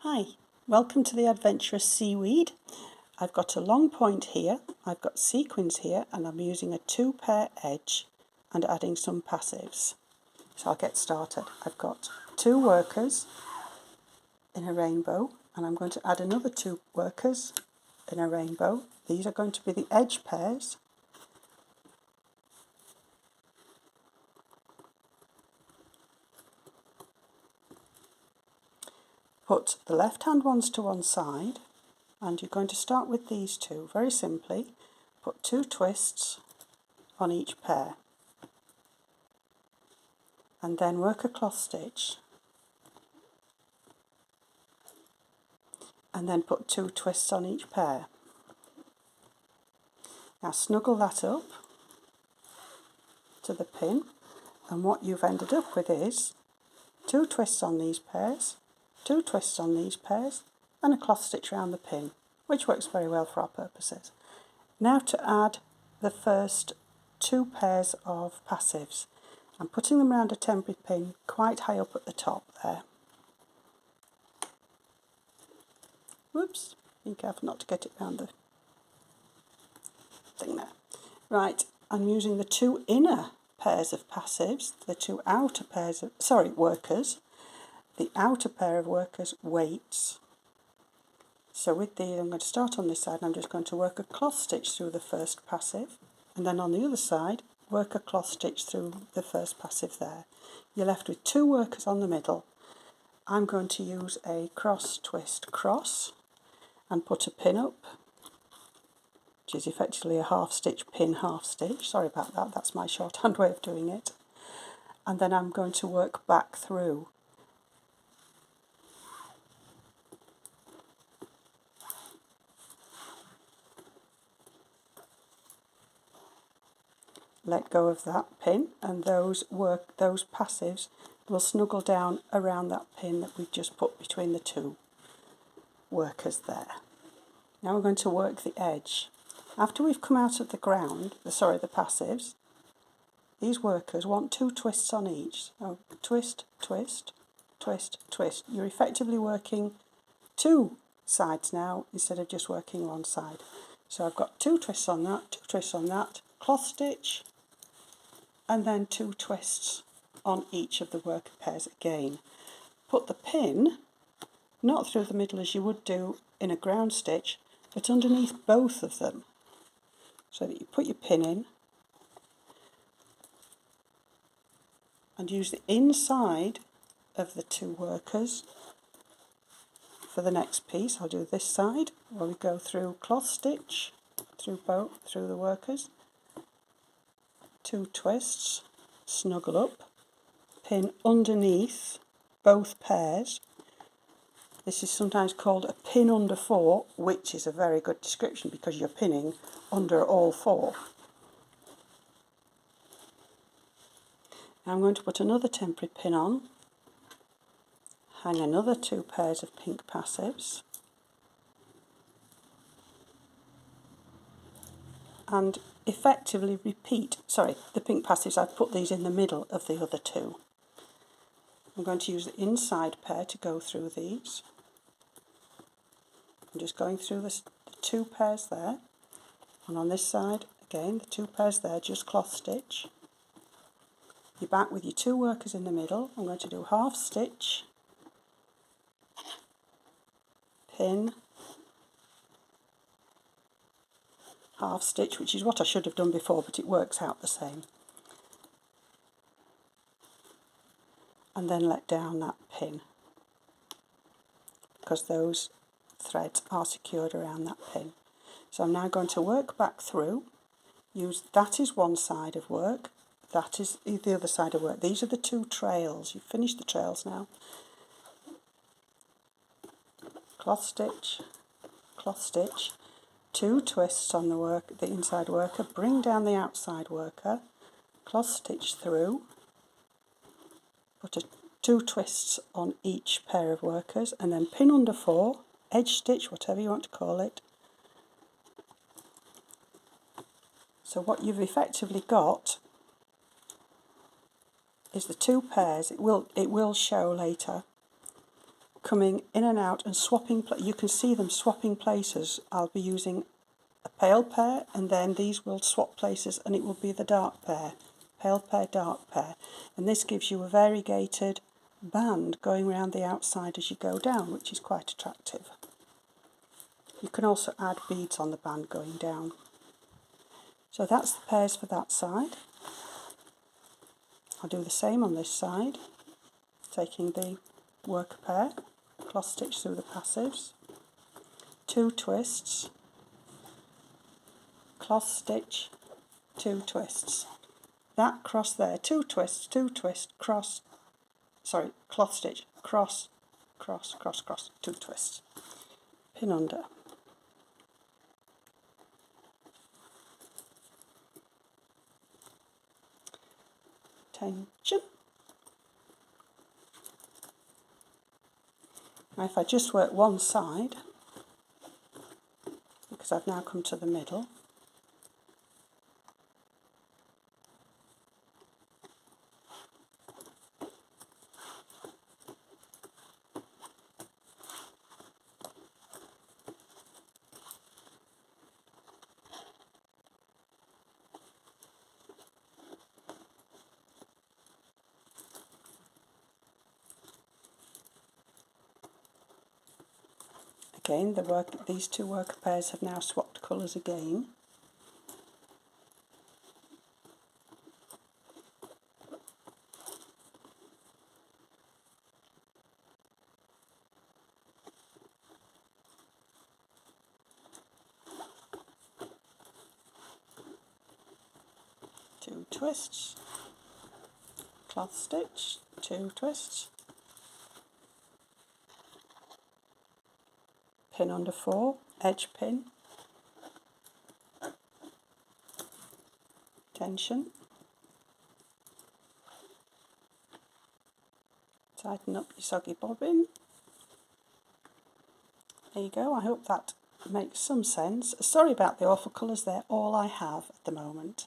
Hi, welcome to the Adventurous Seaweed. I've got a long point here, I've got sequins here, and I'm using a 2-pair edge and adding some passives. So I'll get started. I've got 2 workers in a rainbow, and I'm going to add another 2 workers in a rainbow. These are going to be the edge pairs. Put the left hand ones to one side, and you're going to start with these 2 very simply. Put 2 twists on each pair, and then work a cloth stitch, and then put 2 twists on each pair. Now snuggle that up to the pin, and what you've ended up with is 2 twists on these pairs, 2 twists on these pairs, and a cloth stitch around the pin, which works very well for our purposes. Now to add the first 2 pairs of passives. I'm putting them around a temporary pin quite high up at the top there. Whoops, be careful not to get it round the thing there. Right, I'm using the 2 inner pairs of passives, the 2 outer pairs of, workers, the outer pair of workers weights. So with these, I'm going to start on this side and I'm just going to work a cloth stitch through the first passive, and then on the other side work a cloth stitch through the first passive there. You're left with 2 workers on the middle. I'm going to use a cross twist cross and put a pin up, which is effectively a half stitch pin half stitch. Sorry about that, that's my shorthand way of doing it. And then I'm going to work back through. Let go of that pin, and those passives will snuggle down around that pin that we've just put between the 2 workers there. Now we're going to work the edge. After we've come out of the ground, the passives, these workers want 2 twists on each. So twist, twist, twist, twist. You're effectively working 2 sides now instead of just working one side. So I've got 2 twists on that, 2 twists on that, cloth stitch, and then 2 twists on each of the worker pairs again. Put the pin not through the middle as you would do in a ground stitch, but underneath both of them, so that you put your pin in and use the inside of the 2 workers for the next piece. I'll do this side where we go through cloth stitch through the workers, 2 twists, snuggle up, pin underneath both pairs. This is sometimes called a pin under 4, which is a very good description because you're pinning under all 4. Now I'm going to put another temporary pin on, hang another 2 pairs of pink passives, and effectively repeat, the pink passives, I've put these in the middle of the other 2. I'm going to use the inside pair to go through these. I'm just going through the 2 pairs there, and on this side again the 2 pairs there, just cloth stitch. You're back with your 2 workers in the middle. I'm going to do half stitch, pin, half stitch, which is what I should have done before, but it works out the same, and then let down that pin because those threads are secured around that pin. So I'm now going to work back through, that is one side of work, that is the other side of work. These are the 2 trails. You've finished the trails now. Cloth stitch, 2 twists on the inside worker, bring down the outside worker, cloth stitch through, put 2 twists on each pair of workers, and then pin under 4, edge stitch, whatever you want to call it. So what you've effectively got is the 2 pairs. It will show later. coming in and out and swapping, you can see them swapping places. I'll be using a pale pair and then these will swap places and it will be the dark pair, pale pair, dark pair. And this gives you a variegated band going around the outside as you go down, which is quite attractive. You can also add beads on the band going down. So that's the pairs for that side. I'll do the same on this side, taking the worker pair, cross stitch through the passives, 2 twists, cross stitch, 2 twists. That cross there, 2 twists, 2 twists, cross, sorry, cloth stitch, cross, cross, cross, cross, 2 twists. Pin under. Tension. Now if I just work one side, because I've now come to the middle, again, these 2 worker pairs have now swapped colours again. Two twists, cloth stitch, 2 twists, pin under 4, edge pin, tension, tighten up your soggy bobbin. There you go, I hope that makes some sense. Sorry about the awful colours, they're all I have at the moment.